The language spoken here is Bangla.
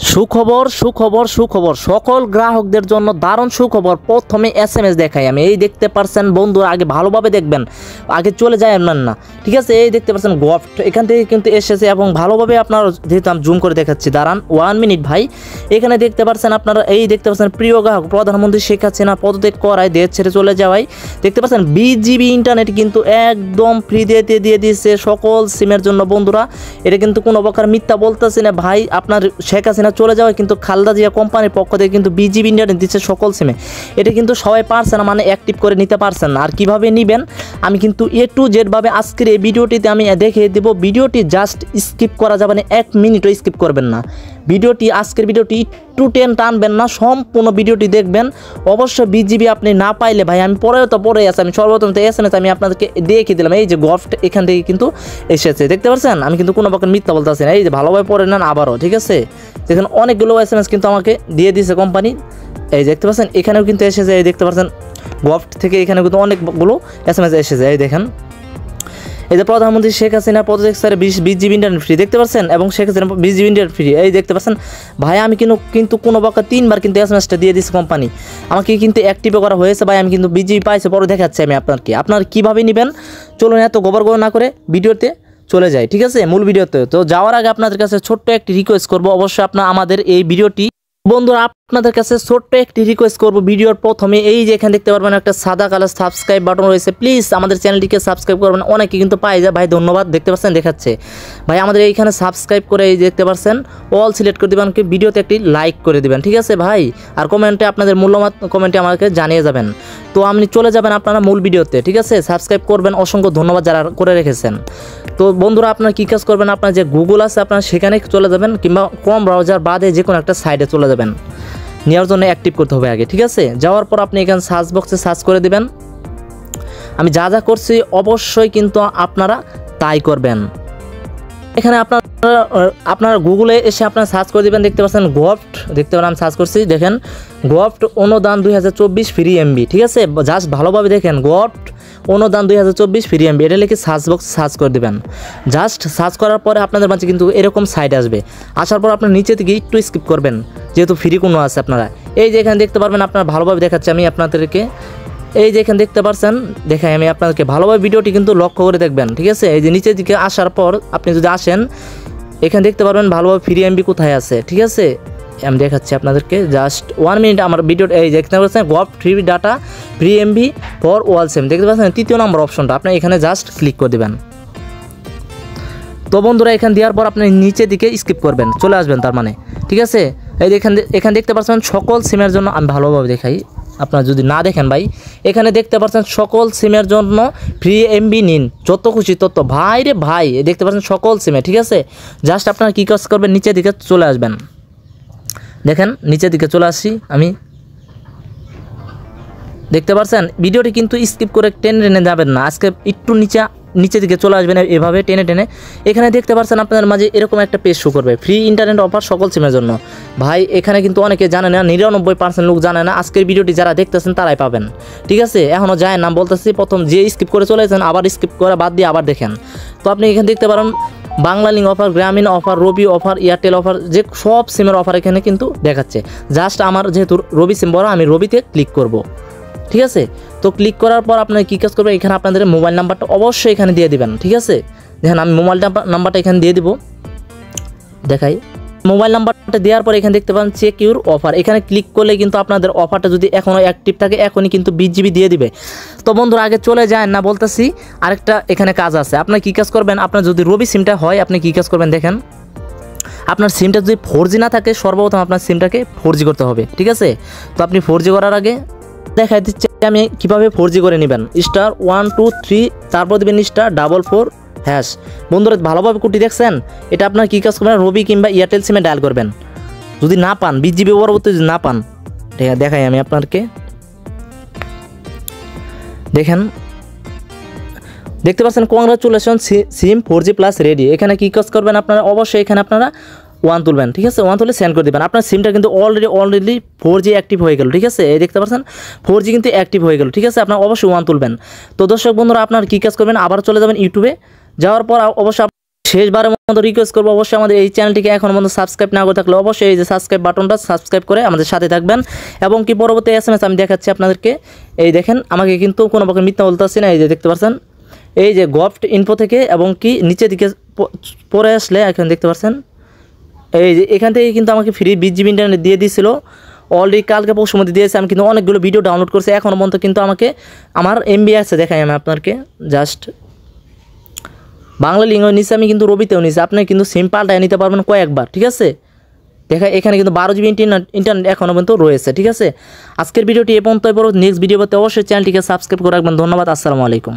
সুখবর সুখবর সুখবর সকল গ্রাহকদের জন্য দারুণ সুখবর। প্রথমে এসএমএস দেখাই আমি, এই দেখতে পারছেন বন্ধুরা, আগে ভালোভাবে দেখবেন, আগে চলে যায় না, ঠিক আছে। এই দেখতে পাচ্ছেন গফট এখান থেকে কিন্তু এসেছে এবং ভালোভাবে আপনার যেহেতু আমি জুম করে দেখাচ্ছি, দাঁড়ান 1 মিনিট ভাই। এখানে দেখতে পাচ্ছেন আপনারা, এই দেখতে পাচ্ছেন প্রিয় গ্রাহক প্রধানমন্ত্রী শেখ হাসিনা পদত্যাগ করায় দেশ ছেড়ে চলে যাওয়ায় দেখতে পাচ্ছেন 20 জিবি ইন্টারনেট কিন্তু একদম ফ্রি দিয়ে দিয়েছে সকল সিমের জন্য বন্ধুরা। এটা কিন্তু কোনো প্রকার মিথ্যা বলতেছি না ভাই, আপনার শেখ হাসিনা চলে যাওয়ায় কিন্তু খালেদা জিয়া কোম্পানির পক্ষ থেকে কিন্তু 20 জিবি ইন্টারনেট দিচ্ছে সকল সিমে। এটা কিন্তু সবাই পারছে না, মানে অ্যাক্টিভ করে নিতে পারছেন না। আর কিভাবে নেবেন আমি কিন্তু A to Z ভাবে আজকের এই ভিডিওটিতে আমি দেখিয়ে দেব। ভিডিওটি জাস্ট স্কিপ করা যাবে না, 1 মিনিটও স্কিপ করবেন না। ভিডিওটি আজকের ভিডিওটি একটু টানবেন না, সম্পূর্ণ ভিডিওটি দেখবেন। অবশ্যই 20 জিবি আপনি না পাইলে ভাই আমি পরে আছে, আমি সর্বপ্রথম তো এসএমএস আমি আপনাদেরকে দেখিয়ে দিলাম। এই যে গফট এখান থেকে কিন্তু এসেছে দেখতে পাচ্ছেন, আমি কিন্তু কোনো প্রকার মিথ্যা বলতেছি না। এই যে ভালোভাবে পড়ে নেন আবারও, ঠিক আছে। দেখেন অনেকগুলো এসএমএস কিন্তু আমাকে দিয়ে দিয়েছে কোম্পানি, এই দেখতে পাচ্ছেন এখানেও কিন্তু এসেছে। এই দেখতে পাচ্ছেন গফট থেকে এখানে কিন্তু অনেকগুলো এসএমএস এসেছে। এই দেখেন, এই যে প্রধানমন্ত্রী শেখ হাসিনা পদত্যাগ করে 20 জিবি ইন্টারনেট ফ্রি দেখতে পাচ্ছেন, এবং Sheikh Hasina 20 GB internet free. এই দেখতে পাচ্ছেন ভাই, আমি কিন্তু কোনো প্রকার 3বার কিন্তু এসএমএসটা দিয়ে দিয়েছে কোম্পানি, আমাকে কিন্তু অ্যাক্টিভ করা হয়েছে ভাই। আমি কিন্তু 20 জিবি পাইছে, পরে দেখাচ্ছি আমি আপনাকে। আপনারা কীভাবে নেবেন চলুন, এত গোবর না করে ভিডিওতে চলে যায়, ঠিক আছে, মূল ভিডিওতে। তো যাওয়ার আগে আপনাদের কাছে ছোট্ট একটি রিকোয়েস্ট করবো, অবশ্যই আপনারা আমাদের এই ভিডিওটি বন্ধুরা আপনাদের কাছে ছোট্ট একটি রিকোয়েস্ট করবো, ভিডিওর প্রথমে এই যে এখানে দেখতে পারবেন একটা সাদা কালার সাবস্ক্রাইব বাটন রয়েছে, প্লিজ আমাদের চ্যানেলটিকে সাবস্ক্রাইব করবেন। অনেকে কিন্তু পাই যায় ভাই, ধন্যবাদ। দেখতে পাচ্ছেন দেখাচ্ছে ভাই, আমাদের এইখানে সাবস্ক্রাইব করে এই দেখতে পাচ্ছেন অল সিলেক্ট করে দেবেন, ভিডিওতে একটি লাইক করে দেবেন, ঠিক আছে ভাই। আর কমেন্টে আপনাদের মূল্যবান কমেন্টে আমাকে জানিয়ে যাবেন। তো আপনি চলে যাবেন আপনারা মূল ভিডিওতে, ঠিক আছে। সাবস্ক্রাইব করবেন, অসংখ্য ধন্যবাদ যারা করে রেখেছেন। তো বন্ধুরা আপনারা কী কাজ করবেন, আপনার যে গুগল আছে আপনারা সেখানে চলে যাবেন, কিংবা ক্রোম ব্রাউজার বাদে যে কোনো একটা সাইডে চলে যাবেন। নেওয়ার জন্য অ্যাক্টিভ করতে হবে আগে, ঠিক আছে। যাওয়ার পর আপনি এখানে সার্চ বক্সে সার্চ করে দেবেন। আমি যা যা করছি অবশ্যই কিন্তু আপনারা তাই করবেন। এখানে আপনারা গুগলে এসে আপনারা সার্চ করে দেবেন, দেখতে পাচ্ছেন গফট, দেখতে পারেন আমি সার্চ করছি, দেখেন গফট অনুদান 2024 ফ্রি এমবি, ঠিক আছে। জাস্ট ভালোভাবে দেখেন গফট অনুদান 2024 ফ্রি এমবি, এটা লিখে সার্চ বক্স সার্চ করে দেবেন। জাস্ট সার্চ করার পরে আপনাদের মাঝে কিন্তু এরকম সাইট আসবে। আসার পর আপনার নিচে থেকে একটু স্কিপ করবেন, যেহেতু ফ্রি কোনো আছে আপনারা। এই যে এখানে দেখতে পারবেন, আপনারা ভালোভাবে দেখাচ্ছি আমি আপনাদেরকে। এই যে এখানে দেখতে পাচ্ছেন, দেখাই আমি আপনাদেরকে ভালোভাবে, ভিডিওটি কিন্তু লক্ষ্য করে দেখবেন, ঠিক আছে। এই যে নিচের দিকে আসার পর আপনি যদি আসেন, এখানে দেখতে পারবেন ভালোভাবে ফ্রি এমবি কোথায় আছে, ঠিক আছে। আমি দেখাচ্ছি আপনাদেরকে, জাস্ট 1 মিনিট আমার ভিডিও। এই দেখতে পাচ্ছেন গফট free data free MB for all SIM, দেখতে পাচ্ছেন 3য় নম্বর অপশনটা, আপনি এখানে জাস্ট ক্লিক করে দেবেন। তো বন্ধুরা এখানে দেওয়ার পর আপনি নিচের দিকে স্কিপ করবেন, চলে আসবেন তার মানে, ঠিক আছে। এই এখানে দেখতে পাচ্ছেন সকল সিমের জন্য, আমি ভালোভাবে দেখাই আপনারা যদি না দেখেন ভাই, এখানে দেখতে পাচ্ছেন সকল সিমের জন্য ফ্রি এমবি নিন, যত খুশি তত ভাই রে ভাই। দেখতে পাচ্ছেন সকল সিমে, ঠিক আছে। জাস্ট আপনারা কী কাজ করবেন, নিচের দিকে চলে আসবেন। দেখেন নিচের দিকে চলে আসছি আমি, দেখতে পাচ্ছেন ভিডিওটি কিন্তু স্কিপ করে টেনে যাবেন না, আজকে একটু নিচের দিকে চলে আসবেন এভাবে টেনে। এখানে দেখতে পাচ্ছেন আপনাদের মাঝে এরকম একটা পেজ শো করবে, ফ্রি ইন্টারনেট অফার সকল সিমের জন্য। ভাই এখানে কিন্তু অনেকে জানে না, 99% লোক জানে না। আজকের ভিডিওটি যারা দেখতেছেন তারাই পাবেন, ঠিক আছে। এখনও যায় না বলতেছি, প্রথম যে স্কিপ করে চলে আসেন আবার স্কিপ করে বাদ দিয়ে আবার দেখেন। তো আপনি এখানে দেখতে পারেন বাংলা লিঙ্ক অফার, গ্রামীণ অফার, রবি অফার, এয়ারটেল অফার, যে সব সিমের অফার এখানে কিন্তু দেখাচ্ছে। জাস্ট আমার যেহেতু রবি সিম বড়, আমি রবিতে ক্লিক করব, ঠিক আছে। তো ক্লিক করার পর আপনারা কী কাজ করবেন, এখানে আপনাদের মোবাইল নাম্বারটা অবশ্যই এখানে দিয়ে দিবেন, ঠিক আছে। দেখেন আমি মোবাইল নাম্বারটা এখানে দিয়ে দিব, দেখাই। মোবাইল নাম্বারটা দেওয়ার পর এখানে দেখতে পান চেক ইউর অফার, এখানে ক্লিক করলে কিন্তু আপনাদের অফারটা যদি এখনও অ্যাক্টিভ থাকে এখনই কিন্তু 20 জিবি দিয়ে দিবে। তো বন্ধুরা আগে চলে যায় না বলতেছি, আরেকটা এখানে কাজ আছে। আপনার কী কাজ করবেন, আপনার যদি রবি সিমটা হয় আপনি কী কাজ করবেন, দেখেন আপনার সিমটা যদি 4G না থাকে সর্বপ্রথম আপনার সিমটাকে 4G করতে হবে, ঠিক আছে। তো আপনি 4G করার আগে দেখাই দিচ্ছি আমি কীভাবে 4G করে নেবেন। *123 তারপর দেবেন *44#। বন্ধুরা ভালোভাবে কুটি দেখছেন, এটা আপনার কী কাজ করবেন, রবি কিংবা এয়ারটেল সিমে ডায়াল করবেন। যদি না পান 20 জিবি পরবর্তী যদি না পান, দেখাই আমি আপনাকে, দেখেন দেখতে পাচ্ছেন কংগ্রাচুলেশন সিম 4G প্লাস রেডি। এখানে কী কাজ করবেন আপনারা, অবশ্যই এখানে আপনারা 1 তুলবেন, ঠিক আছে। 1 তুলে সেন্ড করে দেবেন। আপনার সিমটা কিন্তু অলরেডি 4G অ্যাক্টিভ হয়ে গেল, ঠিক আছে। এই দেখতে পাচ্ছেন 4G কিন্তু অ্যাক্টিভ হয়ে গেল, ঠিক আছে। আপনার অবশ্যই 1 তুলবেন। তো দর্শক বন্ধুরা আপনার কী কাজ করবেন, আবার চলে যাবেন ইউটিউবে, যাওয়ার পর অবশ্যই শেষবারের মতো রিকোয়েস্ট করবো অবশ্যই আমাদের এই চ্যানেলটিকে এখন পর্যন্ত সাবস্ক্রাইব না করে থাকলে অবশ্যই এই যে সাবস্ক্রাইব বাটনটা সাবস্ক্রাইব করে আমাদের সাথে থাকবেন। এবং কি পরবর্তী SMS আমি দেখাচ্ছি আপনাদেরকে। এই দেখেন আমাকে কিন্তু কোনো প্রকার মিথ্যা বলতে আসছি না। এই যে দেখতে পাচ্ছেন এই যে গভট ইনফো থেকে এবং কি নিচের দিকে পরে আসলে এখন দেখতে পাচ্ছেন এই যে এখান থেকে কিন্তু আমাকে ফ্রি 20 GB ইন্টারনেট দিয়ে দিয়েছিল। অলরেডি কালকে পরশুর মধ্যে দিয়েছে। আমি কিন্তু অনেকগুলো ভিডিও ডাউনলোড করছি এখনও পর্যন্ত কিন্তু আমাকে আমার MB আছে দেখাই আমি আপনাকে জাস্ট বাংলা লিঙ্গও নিচে আমি কিন্তু রবিতেও নিচে আপনি কিন্তু সিম পাল্টায় নিতে পারবেন কয়েকবার। ঠিক আছে দেখা এখানে কিন্তু 12 GB ইন্টারনেট এখনও পর্যন্ত রয়েছে। ঠিক আছে আজকের ভিডিওটি এ পর্যন্ত। নেক্সট ভিডিও পেতে অবশ্যই চ্যানেলটিকে সাবস্ক্রাইব করে রাখবেন। ধন্যবাদ। আসসালামু আলাইকুম।